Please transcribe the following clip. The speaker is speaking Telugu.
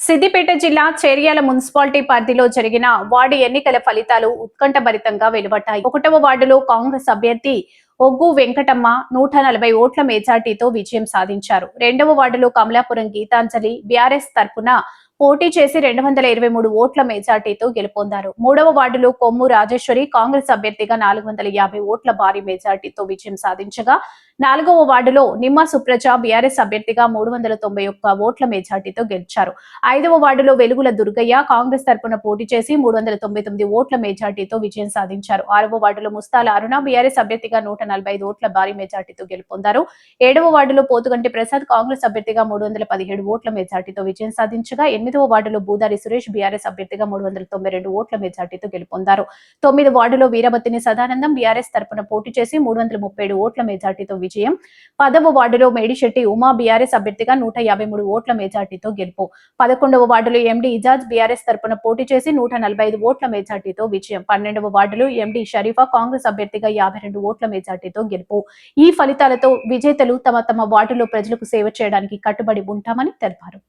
సిద్దిపేట జిల్లా చేర్యాల మున్సిపాలిటీ పరిధిలో జరిగిన వార్డు ఎన్నికల ఫలితాలు ఉత్కంఠభరితంగా వెలువడ్డాయి. 1వ వార్డులో కాంగ్రెస్ అభ్యర్థి ఒగ్గు వెంకటమ్మ 140 ఓట్ల మెజార్టీతో విజయం సాధించారు. 2వ వార్డులో కమలాపురం గీతాంజలి బీఆర్ఎస్ తరపున పోటీ చేసి 223 ఓట్ల మెజార్టీతో గెలుపొందారు. 3వ వార్డులో కొమ్ము రాజేశ్వరి కాంగ్రెస్ అభ్యర్థిగా 450 ఓట్ల భారీ మెజార్టీతో విజయం సాధించగా 4వ వార్డులో నిమ్మ సుప్రజ బీఆర్ఎస్ అభ్యర్థిగా 391 ఓట్ల మెజార్టీతో గెలిచారు. 5వ వార్డులో వెలుగుల దుర్గయ్య కాంగ్రెస్ తరపున పోటీ చేసి 399 ఓట్ల మెజార్టీతో విజయం సాధించారు. 6వ వార్డులో ముస్తాల అరుణ బీఆర్ఎస్ అభ్యర్థిగా 145 ఓట్ల భారీ మెజార్టీతో గెలుపొందారు. 7వ వార్డులో పోతుగంటి ప్రసాద్ కాంగ్రెస్ అభ్యర్థిగా 317 ఓట్ల మెజార్టీతో విజయం సాధించగా 8వ వార్డులో బూదారి సురేష్ బీఆర్ఎస్ అభ్యర్థిగా 392 ఓట్ల మెజార్టీతో గెలుపొందారు. 9వ వార్డులో వీరబత్తిని సదానందం బీఆర్ఎస్ తరపున పోటీ చేసి 337 ఓట్ల మెజార్టీతో విజయం. 10వ వార్డులో మేడిశెట్టి ఉమా బీఆర్ఎస్ అభ్యర్థిగా 153 ఓట్ల మెజార్టీతో గెలుపు. 11వ వార్డులో ఎండి ఇజాజ్ బీఆర్ఎస్ తరపున పోటీ చేసి 145 ఓట్ల మెజార్టీతో విజయం. 12వ వార్డులో ఎండి షరీఫా కాంగ్రెస్ అభ్యర్థిగా 52 ఓట్ల మెజార్టీతో గెలుపు. ఈ ఫలితాలతో విజేతలు తమ తమ వార్డులో ప్రజలకు సేవ చేయడానికి కట్టుబడి ఉంటామని తెలిపారు.